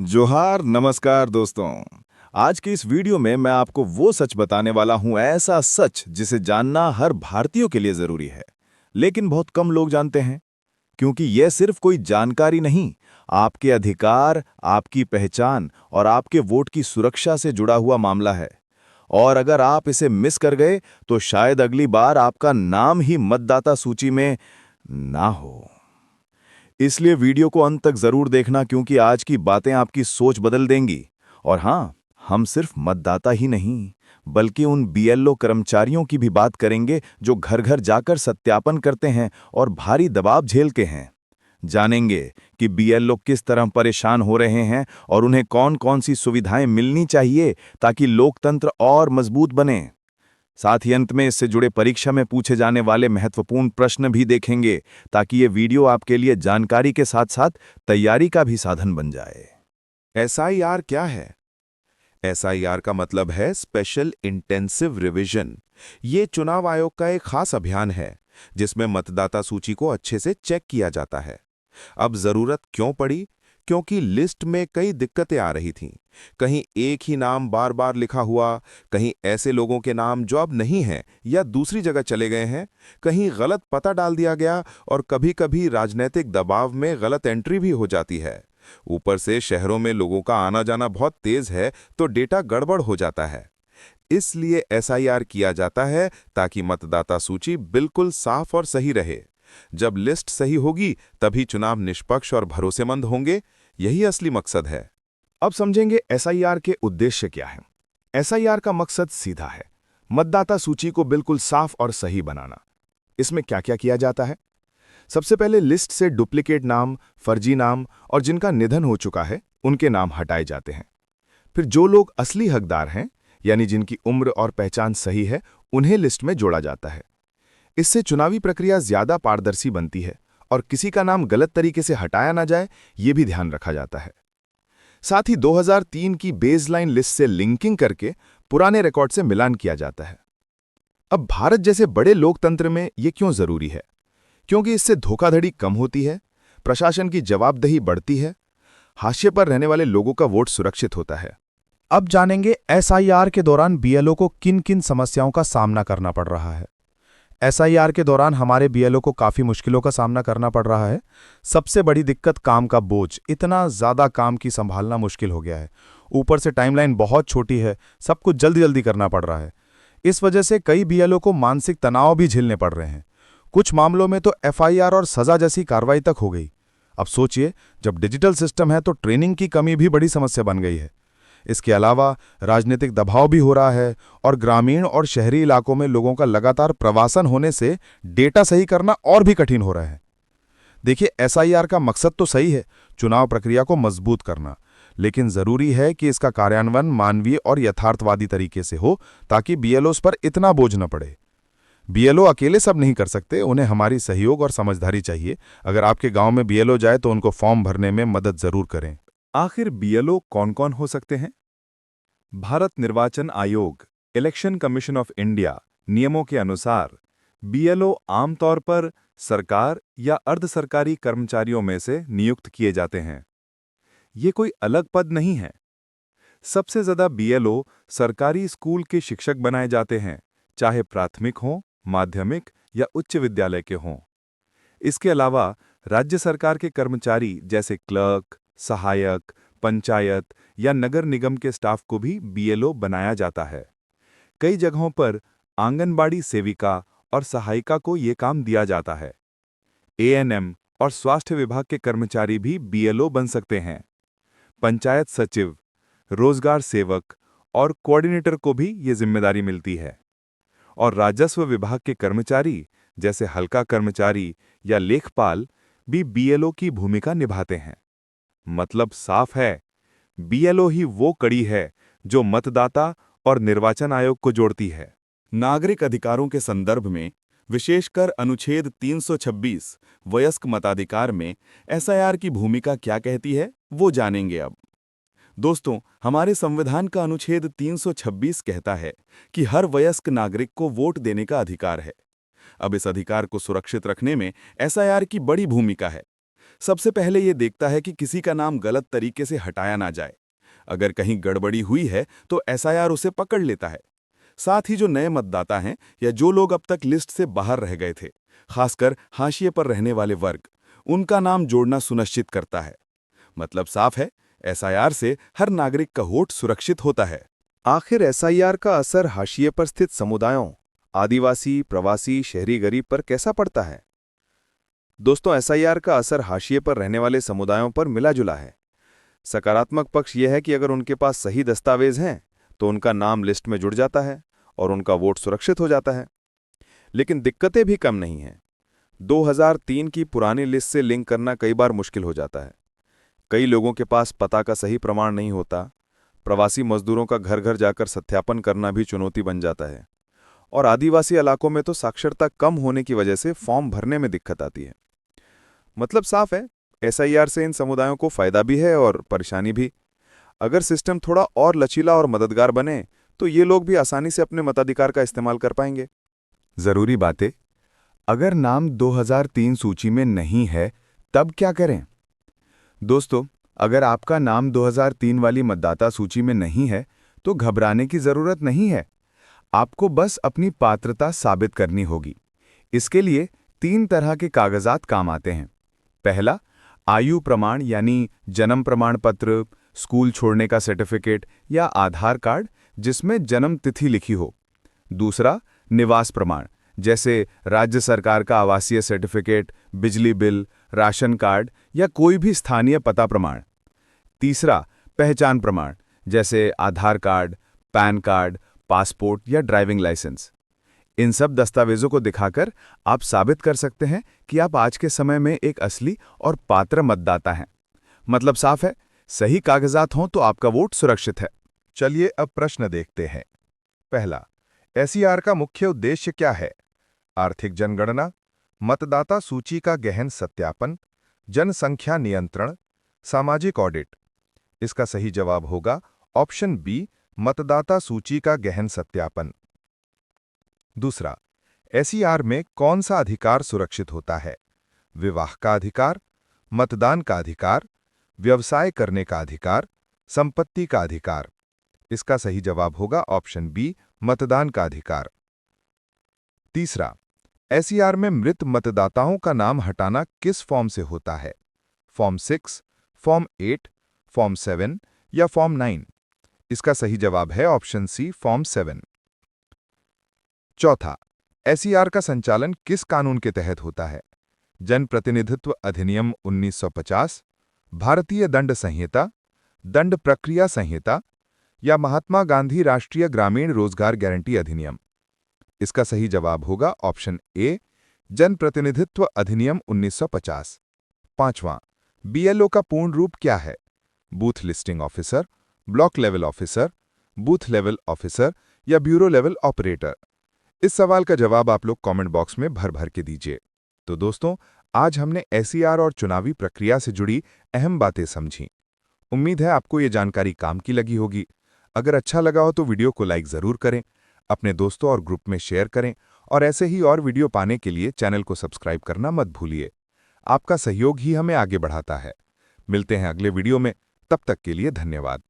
जोहार नमस्कार दोस्तों। आज की इस वीडियो में मैं आपको वो सच बताने वाला हूं, ऐसा सच जिसे जानना हर भारतीय के लिए जरूरी है, लेकिन बहुत कम लोग जानते हैं। क्योंकि यह सिर्फ कोई जानकारी नहीं, आपके अधिकार, आपकी पहचान और आपके वोट की सुरक्षा से जुड़ा हुआ मामला है। और अगर आप इसे मिस कर गए तो शायद अगली बार आपका नाम ही मतदाता सूची में ना हो। इसलिए वीडियो को अंत तक जरूर देखना, क्योंकि आज की बातें आपकी सोच बदल देंगी। और हाँ, हम सिर्फ मतदाता ही नहीं, बल्कि उन बीएलओ कर्मचारियों की भी बात करेंगे जो घर घर जाकर सत्यापन करते हैं और भारी दबाव झेलते हैं। जानेंगे कि बीएलओ किस तरह परेशान हो रहे हैं और उन्हें कौन कौन सी सुविधाएं मिलनी चाहिए ताकि लोकतंत्र और मजबूत बने। साथ ही अंत में इससे जुड़े परीक्षा में पूछे जाने वाले महत्वपूर्ण प्रश्न भी देखेंगे, ताकि ये वीडियो आपके लिए जानकारी के साथ साथ तैयारी का भी साधन बन जाए। एसआईआर क्या है? एसआईआर का मतलब है स्पेशल इंटेंसिव रिवीजन। ये चुनाव आयोग का एक खास अभियान है जिसमें मतदाता सूची को अच्छे से चेक किया जाता है। अब जरूरत क्यों पड़ी? क्योंकि लिस्ट में कई दिक्कतें आ रही थीं। कहीं एक ही नाम बार बार लिखा हुआ, कहीं ऐसे लोगों के नाम जो अब नहीं हैं या दूसरी जगह चले गए हैं, कहीं गलत पता डाल दिया गया और कभी-कभी राजनीतिक दबाव में गलत एंट्री भी हो जाती है। ऊपर से शहरों में लोगों का आना जाना बहुत तेज है, तो डेटा गड़बड़ हो जाता है। इसलिए एसआईआर किया जाता है ताकि मतदाता सूची बिल्कुल साफ और सही रहे। जब लिस्ट सही होगी तभी चुनाव निष्पक्ष और भरोसेमंद होंगे। यही असली मकसद है। अब समझेंगे एसआईआर के उद्देश्य क्या है। एसआईआर का मकसद सीधा है, मतदाता सूची को बिल्कुल साफ और सही बनाना। इसमें क्या क्या किया जाता है? सबसे पहले लिस्ट से डुप्लीकेट नाम, फर्जी नाम और जिनका निधन हो चुका है उनके नाम हटाए जाते हैं। फिर जो लोग असली हकदार हैं, यानी जिनकी उम्र और पहचान सही है, उन्हें लिस्ट में जोड़ा जाता है। इससे चुनावी प्रक्रिया ज्यादा पारदर्शी बनती है और किसी का नाम गलत तरीके से हटाया ना जाए, ये भी ध्यान रखा जाता है। साथ ही 2003 की बेसलाइन लिस्ट से लिंकिंग करके पुराने रिकॉर्ड से मिलान किया जाता है। अब भारत जैसे बड़े लोकतंत्र में ये क्यों जरूरी है? क्योंकि इससे धोखाधड़ी कम होती है, प्रशासन की जवाबदेही बढ़ती है, हाशिए पर रहने वाले लोगों का वोट सुरक्षित होता है। अब जानेंगे एसआईआर के दौरान बीएलओ को किन किन समस्याओं का सामना करना पड़ रहा है। एसआईआर के दौरान हमारे बीएलओ को काफी मुश्किलों का सामना करना पड़ रहा है। सबसे बड़ी दिक्कत काम का बोझ। इतना ज्यादा काम की संभालना मुश्किल हो गया है। ऊपर से टाइमलाइन बहुत छोटी है, सब कुछ जल्दी जल्दी करना पड़ रहा है। इस वजह से कई बीएलओ को मानसिक तनाव भी झेलने पड़ रहे हैं। कुछ मामलों में तो एफआईआर और सजा जैसी कार्रवाई तक हो गई। अब सोचिए, जब डिजिटल सिस्टम है तो ट्रेनिंग की कमी भी बड़ी समस्या बन गई है। इसके अलावा राजनीतिक दबाव भी हो रहा है और ग्रामीण और शहरी इलाकों में लोगों का लगातार प्रवासन होने से डेटा सही करना और भी कठिन हो रहा है। देखिए, एसआईआर का मकसद तो सही है, चुनाव प्रक्रिया को मजबूत करना, लेकिन जरूरी है कि इसका कार्यान्वयन मानवीय और यथार्थवादी तरीके से हो, ताकि बीएलओस पर इतना बोझ न पड़े। बीएलओ अकेले सब नहीं कर सकते, उन्हें हमारी सहयोग और समझदारी चाहिए। अगर आपके गांव में बीएलओ जाए तो उनको फॉर्म भरने में मदद जरूर करें। आखिर बीएलओ कौन कौन हो सकते हैं? भारत निर्वाचन आयोग, इलेक्शन कमीशन ऑफ इंडिया नियमों के अनुसार बीएलओ आमतौर पर सरकार या अर्ध सरकारी कर्मचारियों में से नियुक्त किए जाते हैं। ये कोई अलग पद नहीं है। सबसे ज्यादा बीएलओ सरकारी स्कूल के शिक्षक बनाए जाते हैं, चाहे प्राथमिक हों, माध्यमिक या उच्च विद्यालय के हों। इसके अलावा राज्य सरकार के कर्मचारी जैसे क्लर्क, सहायक, पंचायत या नगर निगम के स्टाफ को भी बीएलओ बनाया जाता है। कई जगहों पर आंगनबाड़ी सेविका और सहायिका को ये काम दिया जाता है। एएनएम और स्वास्थ्य विभाग के कर्मचारी भी बीएलओ बन सकते हैं। पंचायत सचिव, रोजगार सेवक और कोऑर्डिनेटर को भी ये जिम्मेदारी मिलती है। और राजस्व विभाग के कर्मचारी जैसे हल्का कर्मचारी या लेखपाल भी बीएलओ की भूमिका निभाते हैं। मतलब साफ है, बीएलओ ही वो कड़ी है जो मतदाता और निर्वाचन आयोग को जोड़ती है। नागरिक अधिकारों के संदर्भ में, विशेषकर अनुच्छेद 326 वयस्क मताधिकार में एसआईआर की भूमिका क्या कहती है, वो जानेंगे अब। दोस्तों, हमारे संविधान का अनुच्छेद 326 कहता है कि हर वयस्क नागरिक को वोट देने का अधिकार है। अब इस अधिकार को सुरक्षित रखने में एसआईआर की बड़ी भूमिका है। सबसे पहले ये देखता है कि किसी का नाम गलत तरीके से हटाया ना जाए। अगर कहीं गड़बड़ी हुई है तो एसआईआर उसे पकड़ लेता है। साथ ही जो नए मतदाता हैं या जो लोग अब तक लिस्ट से बाहर रह गए थे, खासकर हाशिए पर रहने वाले वर्ग, उनका नाम जोड़ना सुनिश्चित करता है। मतलब साफ है, एसआईआर से हर नागरिक का वोट सुरक्षित होता है। आखिर एसआईआर का असर हाशिए पर स्थित समुदायों, आदिवासी, प्रवासी, शहरी गरीब पर कैसा पड़ता है? दोस्तों, एसआईआर का असर हाशिए पर रहने वाले समुदायों पर मिला-जुला है। सकारात्मक पक्ष यह है कि अगर उनके पास सही दस्तावेज हैं, तो उनका नाम लिस्ट में जुड़ जाता है और उनका वोट सुरक्षित हो जाता है। लेकिन दिक्कतें भी कम नहीं हैं। 2003 की पुरानी लिस्ट से लिंक करना कई बार मुश्किल हो जाता है। कई लोगों के पास पता का सही प्रमाण नहीं होता। प्रवासी मजदूरों का घर घर जाकर सत्यापन करना भी चुनौती बन जाता है। और आदिवासी इलाकों में तो साक्षरता कम होने की वजह से फॉर्म भरने में दिक्कत आती है। मतलब साफ है, एसआईआर से इन समुदायों को फायदा भी है और परेशानी भी। अगर सिस्टम थोड़ा और लचीला और मददगार बने तो ये लोग भी आसानी से अपने मताधिकार का इस्तेमाल कर पाएंगे। जरूरी बातें। अगर नाम 2003 सूची में नहीं है, तब क्या करें? दोस्तों, अगर आपका नाम 2003 वाली मतदाता सूची में नहीं है, तो घबराने की जरूरत नहीं है। आपको बस अपनी पात्रता साबित करनी होगी। इसके लिए 3 तरह के कागजात काम आते हैं। पहला, आयु प्रमाण यानी जन्म प्रमाण पत्र, स्कूल छोड़ने का सर्टिफिकेट या आधार कार्ड जिसमें जन्म तिथि लिखी हो। दूसरा, निवास प्रमाण, जैसे राज्य सरकार का आवासीय सर्टिफिकेट, बिजली बिल, राशन कार्ड या कोई भी स्थानीय पता प्रमाण। तीसरा, पहचान प्रमाण, जैसे आधार कार्ड, पैन कार्ड, पासपोर्ट या ड्राइविंग लाइसेंस। इन सब दस्तावेजों को दिखाकर आप साबित कर सकते हैं कि आप आज के समय में एक असली और पात्र मतदाता हैं। मतलब साफ है, सही कागजात हों तो आपका वोट सुरक्षित है। चलिए अब प्रश्न देखते हैं। पहला, एसआईआर का मुख्य उद्देश्य क्या है? आर्थिक जनगणना, मतदाता सूची का गहन सत्यापन, जनसंख्या नियंत्रण, सामाजिक ऑडिट। इसका सही जवाब होगा ऑप्शन बी, मतदाता सूची का गहन सत्यापन। दूसरा, एसआईआर में कौन सा अधिकार सुरक्षित होता है? विवाह का अधिकार, मतदान का अधिकार, व्यवसाय करने का अधिकार, संपत्ति का अधिकार। इसका सही जवाब होगा ऑप्शन बी, मतदान का अधिकार। तीसरा, एसआईआर में मृत मतदाताओं का नाम हटाना किस फॉर्म से होता है? फॉर्म 6, फॉर्म 8, फॉर्म 7 या फॉर्म 9? इसका सही जवाब है ऑप्शन सी, फॉर्म 7। चौथा, एसआईआर का संचालन किस कानून के तहत होता है? जनप्रतिनिधित्व अधिनियम 1950, भारतीय दंड संहिता, दंड प्रक्रिया संहिता या महात्मा गांधी राष्ट्रीय ग्रामीण रोजगार गारंटी अधिनियम? इसका सही जवाब होगा ऑप्शन ए, जनप्रतिनिधित्व अधिनियम 1950। पांचवां, बीएलओ का पूर्ण रूप क्या है? Booth listing officer, block level officer, booth level officer या ब्यूरो लेवल ऑपरेटर? इस सवाल का जवाब आप लोग कमेंट बॉक्स में भर भर के दीजिए। तो दोस्तों, आज हमने एसआईआर और चुनावी प्रक्रिया से जुड़ी अहम बातें समझी। उम्मीद है आपको ये जानकारी काम की लगी होगी। अगर अच्छा लगा हो तो वीडियो को लाइक जरूर करें, अपने दोस्तों और ग्रुप में शेयर करें और ऐसे ही और वीडियो पाने के लिए चैनल को सब्सक्राइब करना मत भूलिए। आपका सहयोग ही हमें आगे बढ़ाता है। मिलते हैं अगले वीडियो में, तब तक के लिए धन्यवाद।